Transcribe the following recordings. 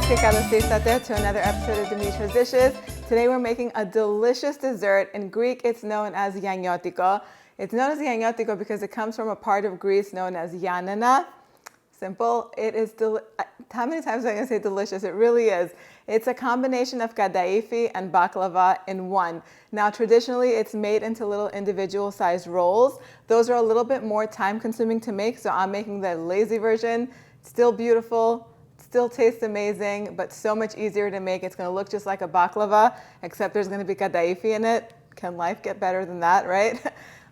buenas, que cada to another episode of Dimitra's Dishes. Today we're making a delicious dessert. In Greek, it's known as Gianniotiko. It's known as Gianniotiko because it comes from a part of Greece known as Yanina. Simple. It is how many times am I going to say delicious? It really is. It's a combination of kataifi and baklava in one. Now, traditionally, it's made into little individual sized rolls. Those are a little bit more time consuming to make, so I'm making the lazy version. Still beautiful, still tastes amazing, but so much easier to make. It's going to look just like a baklava, except there's going to be kataifi in it. Can life get better than that, right?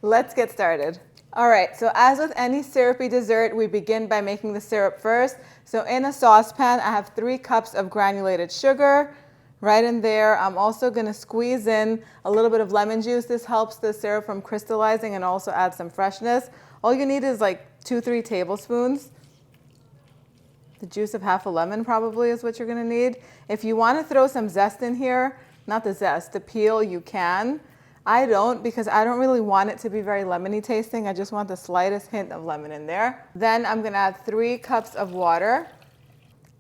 Let's get started. All right, so as with any syrupy dessert, we begin by making the syrup first. So in a saucepan, I have 3 cups of granulated sugar. Right in there, I'm also going to squeeze in a little bit of lemon juice. This helps the syrup from crystallizing and also adds some freshness. All you need is like 2-3 tablespoons. The juice of half a lemon probably is what you're going to need. If you want to throw some zest in here, not the zest, the peel, you can. I don't, because I don't really want it to be very lemony tasting. I just want the slightest hint of lemon in there. Then I'm going to add 3 cups of water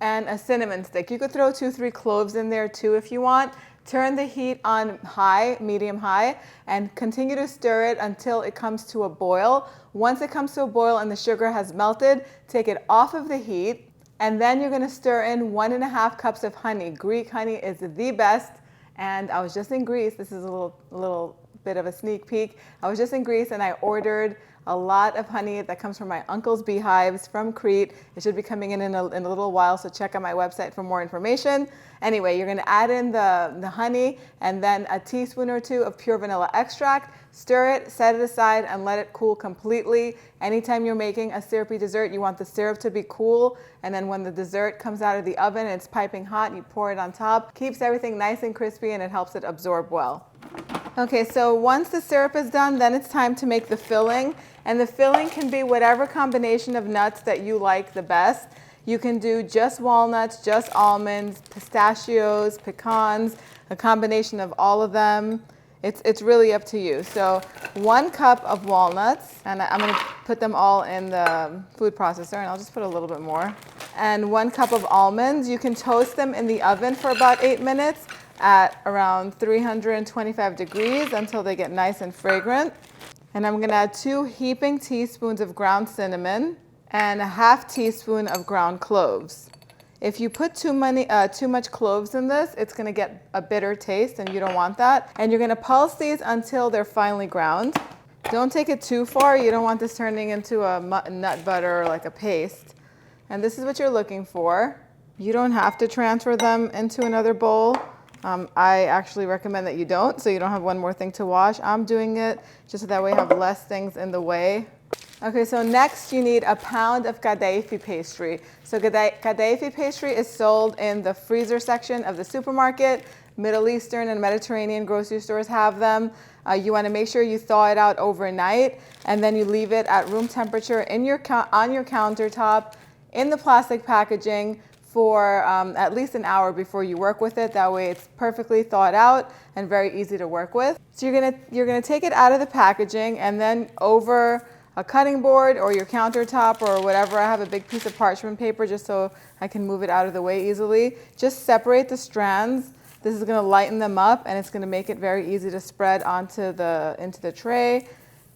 and a cinnamon stick. You could throw 2-3 cloves in there too if you want. Turn the heat on high, medium high, and continue to stir it until it comes to a boil. Once it comes to a boil and the sugar has melted, take it off of the heat, and then you're going to stir in 1.5 cups of honey. Greek honey is the best. And I was just in Greece. This is a little bit of a sneak peek. I was just in Greece and I ordered a lot of honey that comes from my uncle's beehives from Crete. It should be coming in a little while, so check out my website for more information. Anyway, you're going to add in the honey and then a teaspoon or 2 of pure vanilla extract. Stir it, set it aside, and let it cool completely. Anytime you're making a syrupy dessert, you want the syrup to be cool, and then when the dessert comes out of the oven and it's piping hot, you pour it on top. Keeps everything nice and crispy, and it helps it absorb well. Okay, so once the syrup is done, then it's time to make the filling. And the filling can be whatever combination of nuts that you like the best. You can do just walnuts, just almonds, pistachios, pecans, a combination of all of them. It's really up to you. So 1 cup of walnuts, and I'm going to put them all in the food processor, and I'll just put a little bit more. And 1 cup of almonds. You can toast them in the oven for about 8 minutes at around 325 degrees until they get nice and fragrant. And I'm going to add 2 heaping teaspoons of ground cinnamon and a ½ teaspoon of ground cloves. If you put too much cloves in this, it's going to get a bitter taste, and you don't want that. And you're going to pulse these until they're finely ground. Don't take it too far. You don't want this turning into a nut butter or like a paste. And this is what you're looking for. You don't have to transfer them into another bowl. I actually recommend that you don't, so you don't have one more thing to wash. I'm doing it just so that way I have less things in the way. Okay, so next you need a pound of kataifi pastry. So kataifi pastry is sold in the freezer section of the supermarket. Middle Eastern and Mediterranean grocery stores have them. You want to make sure you thaw it out overnight, and then you leave it at room temperature on your countertop in the plastic packaging for at least an hour before you work with it. That way it's perfectly thawed out and very easy to work with. So you're gonna take it out of the packaging, and then over a cutting board or your countertop or whatever. I have a big piece of parchment paper just so I can move it out of the way easily. Just separate the strands. This is going to lighten them up, and it's going to make it very easy to spread into the tray.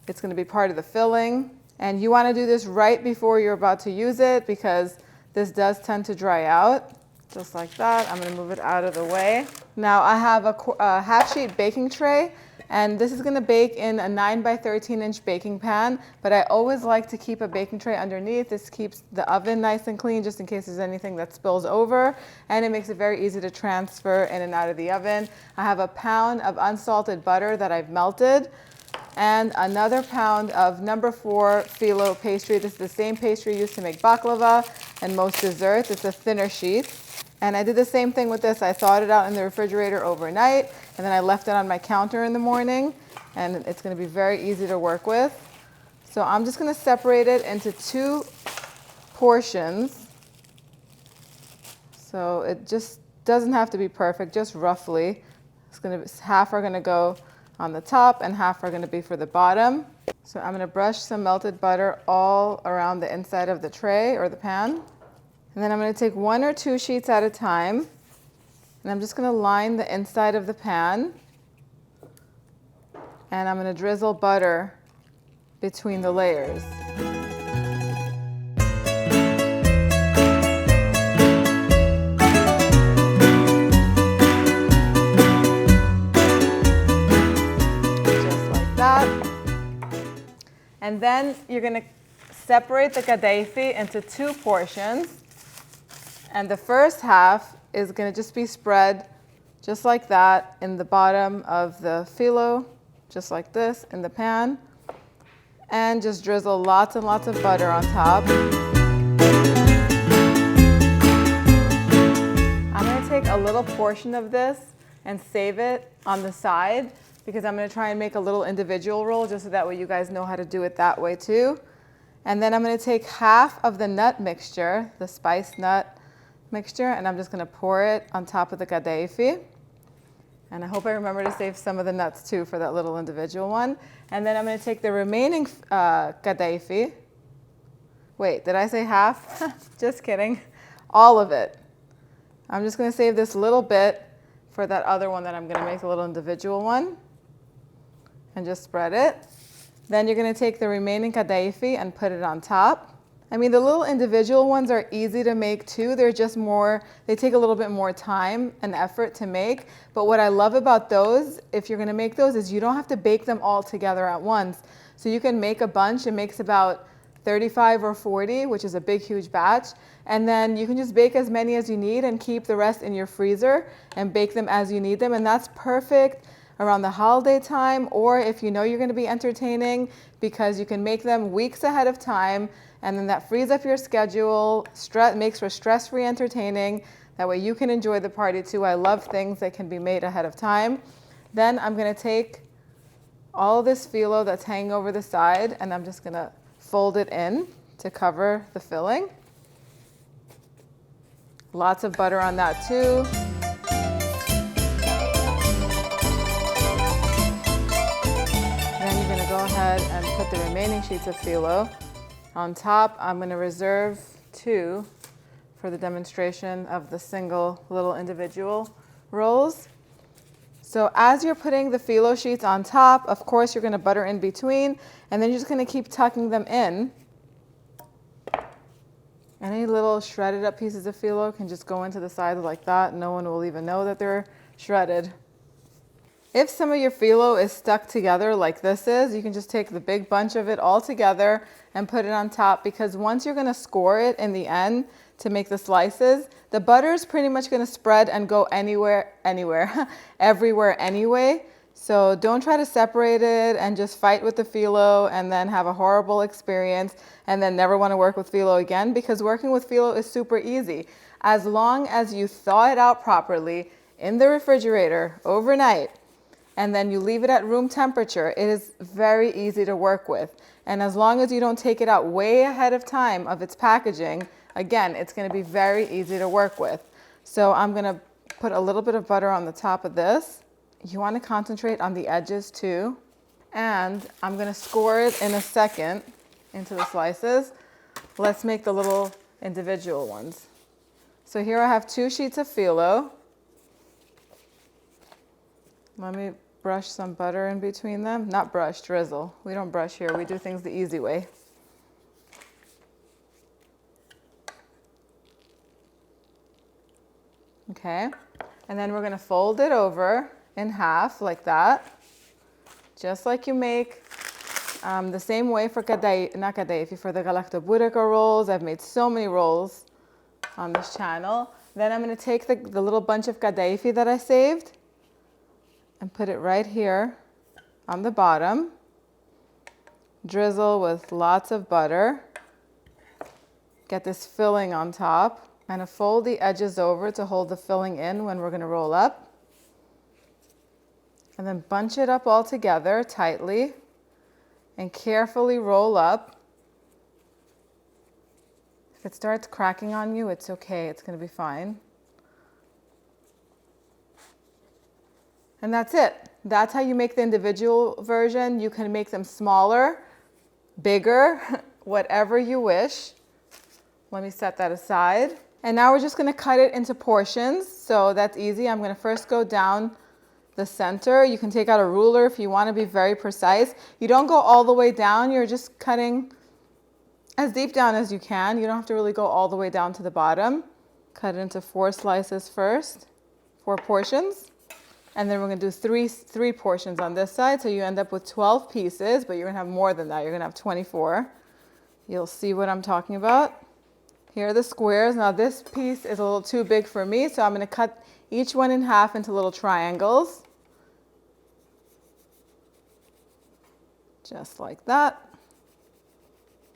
It's going to be part of the filling. And you want to do this right before you're about to use it, because this does tend to dry out. Just like that. I'm going to move it out of the way. Now I have a half-sheet baking tray. And this is going to bake in a 9 by 13 inch baking pan, but I always like to keep a baking tray underneath. This keeps the oven nice and clean just in case there's anything that spills over, and it makes it very easy to transfer in and out of the oven. I have a pound of unsalted butter that I've melted, and another pound of number 4 phyllo pastry. This is the same pastry used to make baklava and most desserts. It's a thinner sheet. And I did the same thing with this. I thawed it out in the refrigerator overnight, and then I left it on my counter in the morning, and it's going to be very easy to work with. So I'm just going to separate it into 2 portions. So it just doesn't have to be perfect, just roughly. Half are going to go on the top and half are going to be for the bottom. So I'm going to brush some melted butter all around the inside of the tray or the pan. And then I'm going to take 1 or 2 sheets at a time, and I'm just going to line the inside of the pan, and I'm going to drizzle butter between the layers. Just like that. And then you're going to separate the kataifi into 2 portions. And the first half is going to just be spread just like that in the bottom of the phyllo, just like this in the pan. And just drizzle lots and lots of butter on top. I'm going to take a little portion of this and save it on the side because I'm going to try and make a little individual roll just so that way you guys know how to do it that way too. And then I'm going to take half of the nut mixture, the spiced nut mixture, and I'm just going to pour it on top of the kataifi. And I hope I remember to save some of the nuts too for that little individual one. And then I'm going to take the remaining kataifi. Wait, did I say half? Just kidding. All of it. I'm just going to save this little bit for that other one that I'm going to make a little individual one. And just spread it. Then you're going to take the remaining kataifi and put it on top. I mean, the little individual ones are easy to make too. They're just more, they take a little bit more time and effort to make. But what I love about those, if you're going to make those, is you don't have to bake them all together at once. So you can make a bunch. It makes about 35 or 40, which is a big, huge batch. And then you can just bake as many as you need and keep the rest in your freezer and bake them as you need them. And that's perfect around the holiday time, or if you know you're going to be entertaining, because you can make them weeks ahead of time, and then that frees up your schedule, makes for stress-free entertaining. That way you can enjoy the party too. I love things that can be made ahead of time. Then I'm going to take all this phyllo that's hanging over the side, and I'm just going to fold it in to cover the filling. Lots of butter on that too. Then you're going to go ahead and put the remaining sheets of phyllo on top. I'm going to reserve 2 for the demonstration of the single little individual rolls. So as you're putting the phyllo sheets on top, of course you're going to butter in between, and then you're just going to keep tucking them in. Any little shredded up pieces of phyllo can just go into the sides like that. No one will even know that they're shredded. If some of your phyllo is stuck together like this is, you can just take the big bunch of it all together and put it on top, because once you're going to score it in the end to make the slices, the butter is pretty much going to spread and go everywhere anyway. So don't try to separate it and just fight with the phyllo and then have a horrible experience and then never want to work with phyllo again, because working with phyllo is super easy. As long as you thaw it out properly in the refrigerator overnight, and then you leave it at room temperature, it is very easy to work with. And as long as you don't take it out way ahead of time of its packaging, again, it's going to be very easy to work with. So I'm going to put a little bit of butter on the top of this. You want to concentrate on the edges too. And I'm going to score it in a second into the slices. Let's make the little individual ones. So here I have 2 sheets of phyllo. Let me brush some butter in between them. Not brush, drizzle. We don't brush here. We do things the easy way. Okay. And then we're going to fold it over in half like that. Just like you make the same way for for the galactoburica rolls. I've made so many rolls on this channel. Then I'm going to take the little bunch of kataifi that I saved and put it right here on the bottom. Drizzle with lots of butter. Get this filling on top. And fold the edges over to hold the filling in when we're going to roll up. And then bunch it up all together tightly and carefully roll up. If it starts cracking on you, it's okay. It's going to be fine. And that's it. That's how you make the individual version. You can make them smaller, bigger, whatever you wish. Let me set that aside. And now we're just gonna cut it into portions. So that's easy. I'm gonna first go down the center. You can take out a ruler if you wanna be very precise. You don't go all the way down, you're just cutting as deep down as you can. You don't have to really go all the way down to the bottom. Cut it into 4 slices first, 4 portions. And then we're gonna do three portions on this side. So you end up with 12 pieces, but you're gonna have more than that. You're gonna have 24. You'll see what I'm talking about. Here are the squares. Now this piece is a little too big for me, so I'm gonna cut each one in half into little triangles. Just like that.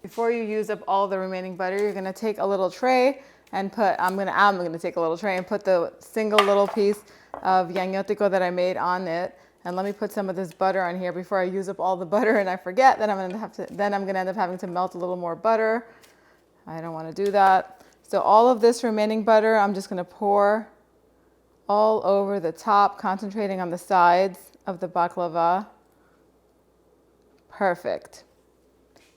Before you use up all the remaining butter, you're gonna take a little tray and put, I'm gonna take a little tray and put the single little piece of Gianniotiko that I made on it. And let me put some of this butter on here before I use up all the butter and I forget, then I'm gonna end up having to melt a little more butter. I don't wanna do that. So all of this remaining butter, I'm just gonna pour all over the top, concentrating on the sides of the baklava. Perfect.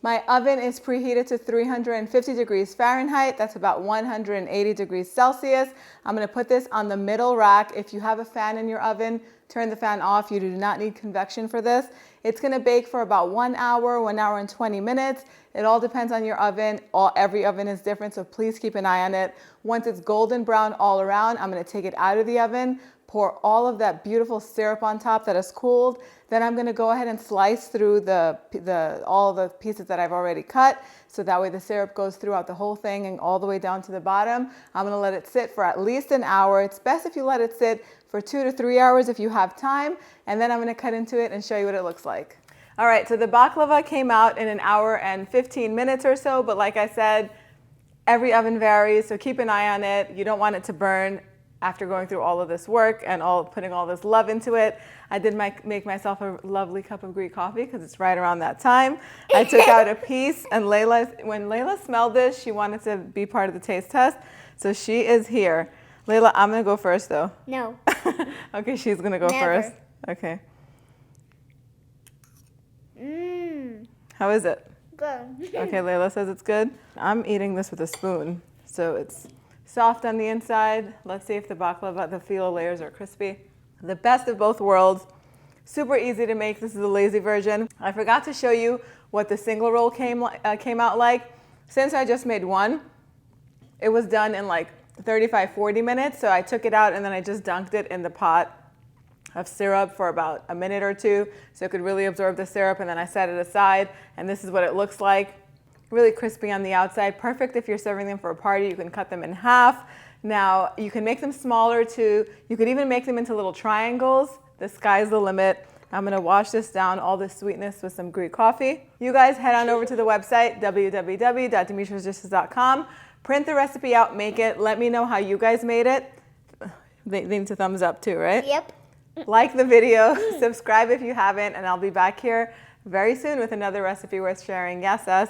My oven is preheated to 350 degrees Fahrenheit. That's about 180 degrees Celsius. I'm gonna put this on the middle rack. If you have a fan in your oven, turn the fan off. You do not need convection for this. It's gonna bake for about 1 hour, 1 hour and 20 minutes. It all depends on your oven. Every oven is different, so please keep an eye on it. Once it's golden brown all around, I'm gonna take it out of the oven, pour all of that beautiful syrup on top that has cooled. Then I'm gonna go ahead and slice through all the pieces that I've already cut, so that way the syrup goes throughout the whole thing and all the way down to the bottom. I'm gonna let it sit for at least an hour. It's best if you let it sit for 2 to 3 hours if you have time, and then I'm gonna cut into it and show you what it looks like. All right, so the baklava came out in 1 hour and 15 minutes or so, but like I said, every oven varies, so keep an eye on it. You don't want it to burn after going through all of this work and putting all this love into it. I did make myself a lovely cup of Greek coffee because it's right around that time. I took out a piece, and when Layla smelled this, she wanted to be part of the taste test, so she is here. Layla, I'm gonna go first though. No. Okay, she's gonna go Never. first. Okay. Mmm. How is it? Good. Okay, Layla says it's good. I'm eating this with a spoon, so it's soft on the inside. Let's see if the baklava, the phyllo layers are crispy. The best of both worlds. Super easy to make. This is the lazy version. I forgot to show you what the single roll came out like. Since I just made one, it was done in like 35, 40 minutes. So I took it out and then I just dunked it in the pot of syrup for about a minute or two so it could really absorb the syrup, and then I set it aside, and this is what it looks like. Really crispy on the outside. Perfect if you're serving them for a party. You can cut them in half. Now, you can make them smaller too. You could even make them into little triangles. The sky's the limit. I'm gonna wash this down, all this sweetness, with some Greek coffee. You guys head on over to the website, www.dimitrasdishes.com. Print the recipe out, make it. Let me know how you guys made it. They need to thumbs up too, right? Yep. Like the video, subscribe if you haven't, and I'll be back here very soon with another recipe worth sharing. Yes, us.